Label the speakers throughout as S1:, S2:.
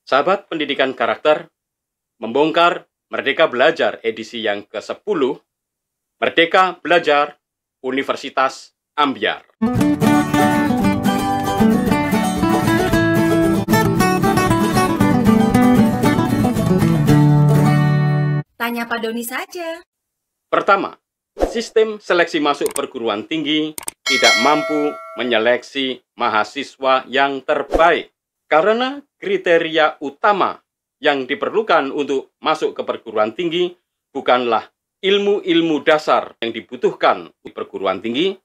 S1: Sahabat pendidikan karakter, membongkar Merdeka Belajar edisi yang ke-10, Merdeka Belajar Universitas Ambyar.
S2: Tanya Pak Doni saja.
S1: Pertama, sistem seleksi masuk perguruan tinggi tidak mampu menyeleksi mahasiswa yang terbaik karena kriteria utama yang diperlukan untuk masuk ke perguruan tinggi bukanlah ilmu-ilmu dasar yang dibutuhkan di perguruan tinggi,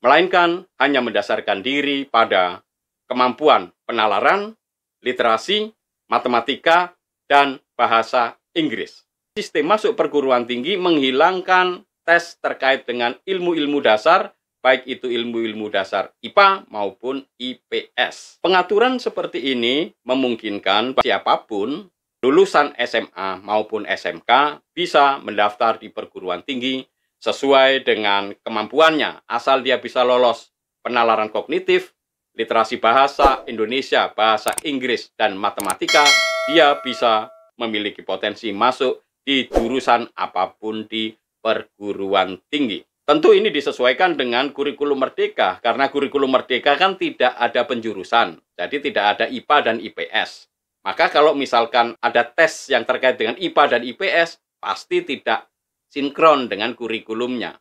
S1: melainkan hanya mendasarkan diri pada kemampuan penalaran, literasi, matematika, dan bahasa Inggris. Sistem masuk perguruan tinggi menghilangkan tes terkait dengan ilmu-ilmu dasar, baik itu ilmu-ilmu dasar IPA maupun IPS. Pengaturan seperti ini memungkinkan siapapun lulusan SMA maupun SMK bisa mendaftar di perguruan tinggi sesuai dengan kemampuannya, asal dia bisa lolos penalaran kognitif, literasi bahasa Indonesia, bahasa Inggris, dan matematika, dia bisa memiliki potensi masuk di jurusan apapun di perguruan tinggi. Tentu ini disesuaikan dengan kurikulum merdeka, karena kurikulum merdeka kan tidak ada penjurusan, jadi tidak ada IPA dan IPS. Maka kalau misalkan ada tes yang terkait dengan IPA dan IPS, pasti tidak sinkron dengan kurikulumnya.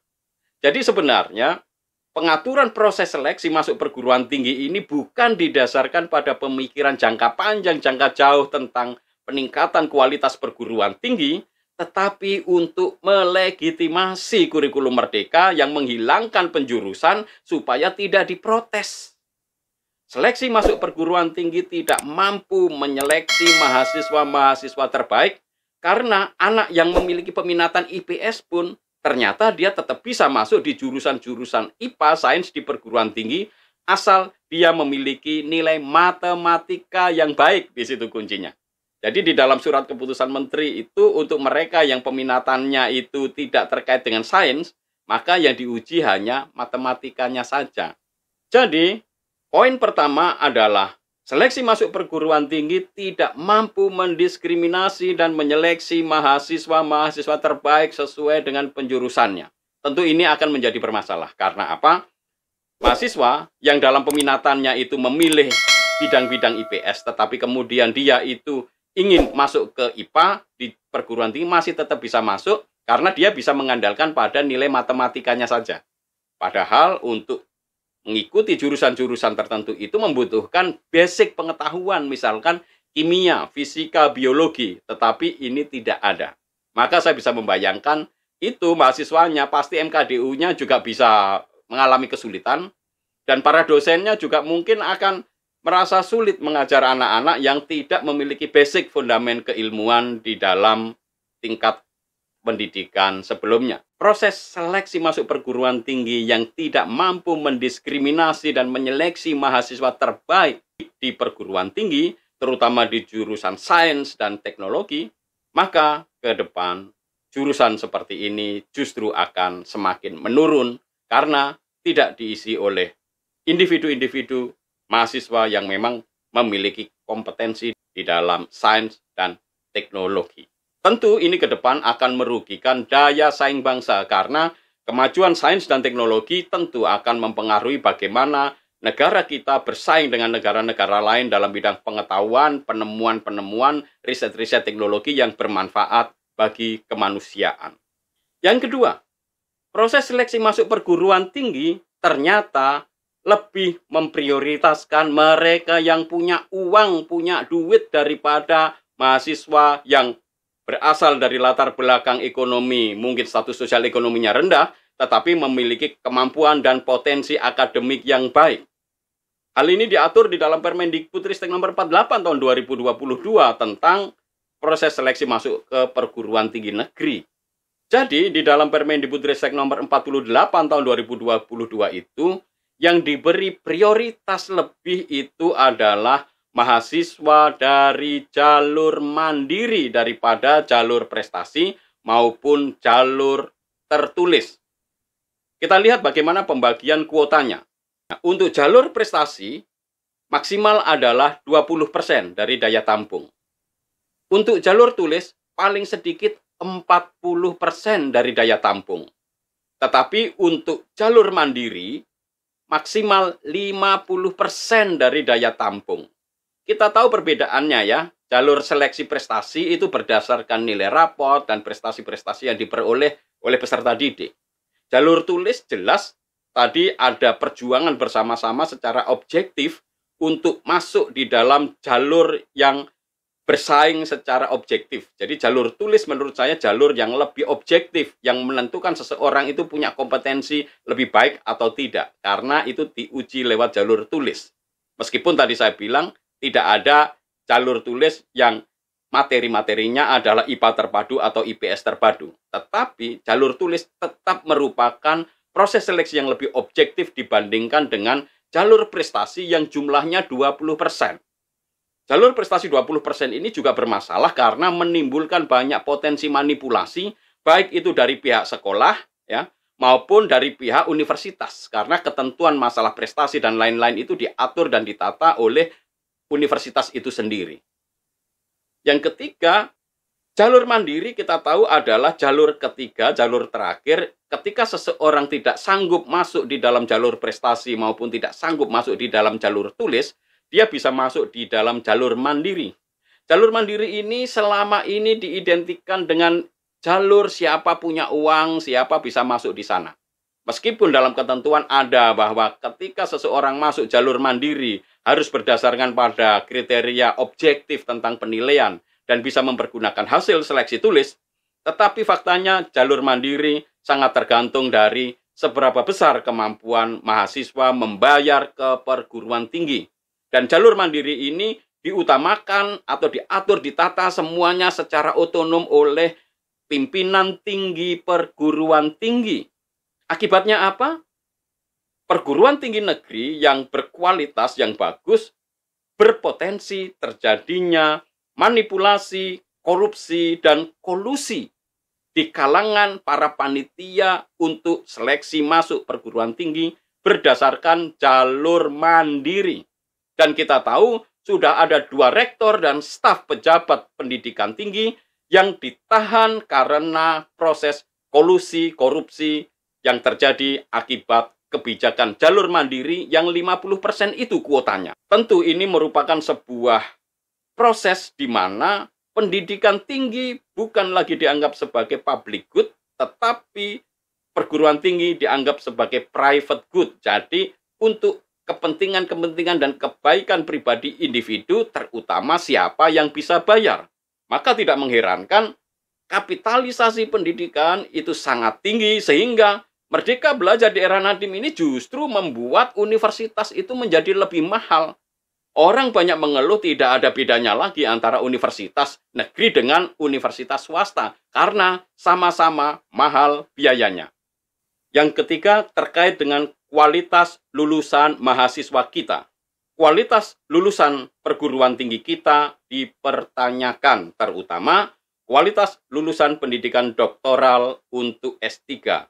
S1: Jadi sebenarnya pengaturan proses seleksi masuk perguruan tinggi ini bukan didasarkan pada pemikiran jangka panjang, jangka jauh tentang peningkatan kualitas perguruan tinggi, tetapi untuk melegitimasi kurikulum merdeka yang menghilangkan penjurusan supaya tidak diprotes. Seleksi masuk perguruan tinggi tidak mampu menyeleksi mahasiswa-mahasiswa terbaik karena anak yang memiliki peminatan IPS pun ternyata dia tetap bisa masuk di jurusan-jurusan IPA, sains di perguruan tinggi asal dia memiliki nilai matematika yang baik. Di situ kuncinya. Jadi di dalam surat keputusan menteri itu untuk mereka yang peminatannya itu tidak terkait dengan sains, maka yang diuji hanya matematikanya saja. Jadi, poin pertama adalah seleksi masuk perguruan tinggi tidak mampu mendiskriminasi dan menyeleksi mahasiswa-mahasiswa terbaik sesuai dengan penjurusannya. Tentu ini akan menjadi bermasalah. Karena apa? Mahasiswa yang dalam peminatannya itu memilih bidang-bidang IPS, tetapi kemudian dia itu ingin masuk ke IPA di perguruan tinggi masih tetap bisa masuk karena dia bisa mengandalkan pada nilai matematikanya saja. Padahal untuk mengikuti jurusan-jurusan tertentu itu membutuhkan basic pengetahuan, misalkan kimia, fisika, biologi, tetapi ini tidak ada. Maka saya bisa membayangkan itu mahasiswanya pasti MKDU-nya juga bisa mengalami kesulitan dan para dosennya juga mungkin akan merasa sulit mengajar anak-anak yang tidak memiliki basic fundamen keilmuan di dalam tingkat pendidikan sebelumnya. Proses seleksi masuk perguruan tinggi yang tidak mampu mendiskriminasi dan menyeleksi mahasiswa terbaik di perguruan tinggi, terutama di jurusan sains dan teknologi, maka ke depan jurusan seperti ini justru akan semakin menurun karena tidak diisi oleh individu-individu mahasiswa yang memang memiliki kompetensi di dalam sains dan teknologi. Tentu ini ke depan akan merugikan daya saing bangsa karena kemajuan sains dan teknologi tentu akan mempengaruhi bagaimana negara kita bersaing dengan negara-negara lain dalam bidang pengetahuan, penemuan-penemuan, riset-riset teknologi yang bermanfaat bagi kemanusiaan. Yang kedua, proses seleksi masuk perguruan tinggi ternyata lebih memprioritaskan mereka yang punya uang, punya duit daripada mahasiswa yang berasal dari latar belakang ekonomi, mungkin status sosial ekonominya rendah, tetapi memiliki kemampuan dan potensi akademik yang baik. Hal ini diatur di dalam Permendikbudristek nomor 48 tahun 2022 tentang proses seleksi masuk ke perguruan tinggi negeri. Jadi, di dalam Permendikbudristek nomor 48 tahun 2022 itu, yang diberi prioritas lebih itu adalah mahasiswa dari jalur mandiri daripada jalur prestasi maupun jalur tertulis. Kita lihat bagaimana pembagian kuotanya. Nah, untuk jalur prestasi, maksimal adalah 20% dari daya tampung. Untuk jalur tulis, paling sedikit 40% dari daya tampung. Tetapi untuk jalur mandiri, maksimal 50% dari daya tampung. Kita tahu perbedaannya ya. Jalur seleksi prestasi itu berdasarkan nilai raport dan prestasi-prestasi yang diperoleh oleh peserta didik. Jalur tulis jelas tadi ada perjuangan bersama-sama secara objektif untuk masuk di dalam jalur yang bersaing secara objektif. Jadi jalur tulis menurut saya jalur yang lebih objektif, yang menentukan seseorang itu punya kompetensi lebih baik atau tidak, karena itu diuji lewat jalur tulis. Meskipun tadi saya bilang tidak ada jalur tulis yang materi-materinya adalah IPA terpadu atau IPS terpadu. Tetapi jalur tulis tetap merupakan proses seleksi yang lebih objektif dibandingkan dengan jalur prestasi yang jumlahnya 20%. Jalur prestasi 20% ini juga bermasalah karena menimbulkan banyak potensi manipulasi, baik itu dari pihak sekolah ya, maupun dari pihak universitas. Karena ketentuan masalah prestasi dan lain-lain itu diatur dan ditata oleh universitas itu sendiri. Yang ketiga, jalur mandiri kita tahu adalah jalur ketiga, jalur terakhir. Ketika seseorang tidak sanggup masuk di dalam jalur prestasi maupun tidak sanggup masuk di dalam jalur tulis, dia bisa masuk di dalam jalur mandiri. Jalur mandiri ini selama ini diidentikan dengan jalur siapa punya uang, siapa bisa masuk di sana. Meskipun dalam ketentuan ada bahwa ketika seseorang masuk jalur mandiri harus berdasarkan pada kriteria objektif tentang penilaian dan bisa mempergunakan hasil seleksi tulis, tetapi faktanya jalur mandiri sangat tergantung dari seberapa besar kemampuan mahasiswa membayar ke perguruan tinggi. Dan jalur mandiri ini diutamakan atau diatur, ditata semuanya secara otonom oleh pimpinan tinggi perguruan tinggi. Akibatnya apa? Perguruan tinggi negeri yang berkualitas, yang bagus, berpotensi terjadinya manipulasi, korupsi, dan kolusi di kalangan para panitia untuk seleksi masuk perguruan tinggi berdasarkan jalur mandiri. Dan kita tahu sudah ada 2 rektor dan staf pejabat pendidikan tinggi yang ditahan karena proses kolusi, korupsi yang terjadi akibat kebijakan jalur mandiri yang 50% itu kuotanya. Tentu ini merupakan sebuah proses di mana pendidikan tinggi bukan lagi dianggap sebagai public good, tetapi perguruan tinggi dianggap sebagai private good. Jadi untuk kepentingan-kepentingan dan kebaikan pribadi individu, terutama siapa yang bisa bayar. Maka tidak mengherankan kapitalisasi pendidikan itu sangat tinggi sehingga Merdeka Belajar di era Nadiem ini justru membuat universitas itu menjadi lebih mahal. Orang banyak mengeluh tidak ada bedanya lagi antara universitas negeri dengan universitas swasta karena sama-sama mahal biayanya. Yang ketiga terkait dengan kualitas lulusan mahasiswa kita. Kualitas lulusan perguruan tinggi kita dipertanyakan, terutama kualitas lulusan pendidikan doktoral untuk S3.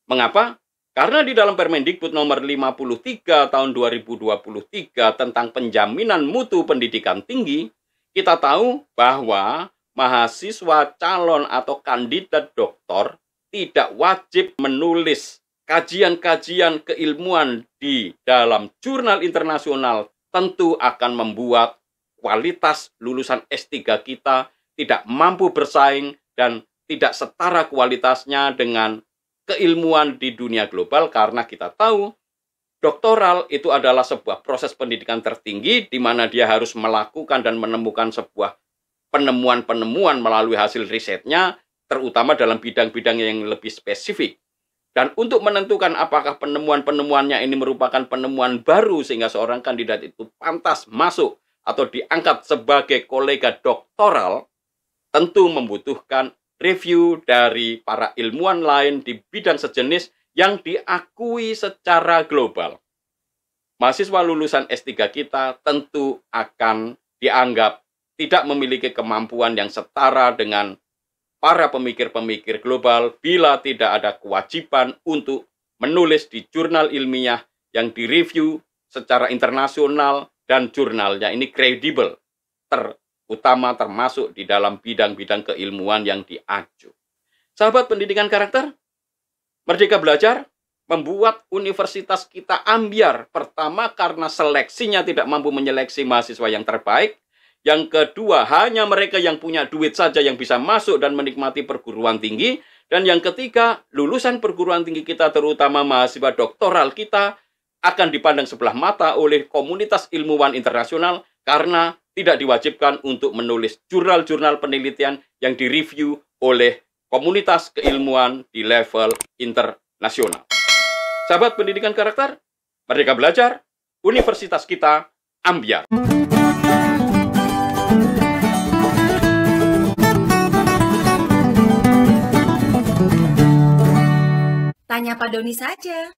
S1: Mengapa? Karena di dalam Permendikbud nomor 53 tahun 2023 tentang penjaminan mutu pendidikan tinggi, kita tahu bahwa mahasiswa calon atau kandidat doktor tidak wajib menulis kajian-kajian keilmuan di dalam jurnal internasional, tentu akan membuat kualitas lulusan S3 kita tidak mampu bersaing dan tidak setara kualitasnya dengan keilmuan di dunia global, karena kita tahu doktoral itu adalah sebuah proses pendidikan tertinggi di mana dia harus melakukan dan menemukan sebuah penemuan-penemuan melalui hasil risetnya, terutama dalam bidang-bidang yang lebih spesifik. Dan untuk menentukan apakah penemuan-penemuannya ini merupakan penemuan baru sehingga seorang kandidat itu pantas masuk atau diangkat sebagai kolega doktoral, tentu membutuhkan review dari para ilmuwan lain di bidang sejenis yang diakui secara global. Mahasiswa lulusan S3 kita tentu akan dianggap tidak memiliki kemampuan yang setara dengan para pemikir-pemikir global bila tidak ada kewajiban untuk menulis di jurnal ilmiah yang direview secara internasional dan jurnalnya ini kredibel, utama termasuk di dalam bidang-bidang keilmuan yang diaju. Sahabat pendidikan karakter, Merdeka Belajar membuat universitas kita ambiar. Pertama, karena seleksinya tidak mampu menyeleksi mahasiswa yang terbaik. Yang kedua, hanya mereka yang punya duit saja yang bisa masuk dan menikmati perguruan tinggi. Dan yang ketiga, lulusan perguruan tinggi kita, terutama mahasiswa doktoral kita, akan dipandang sebelah mata oleh komunitas ilmuwan internasional karena tidak diwajibkan untuk menulis jurnal-jurnal penelitian yang direview oleh komunitas keilmuan di level internasional. Sahabat pendidikan karakter, Merdeka Belajar, universitas kita ambiar.
S2: Tanya Pak Doni saja.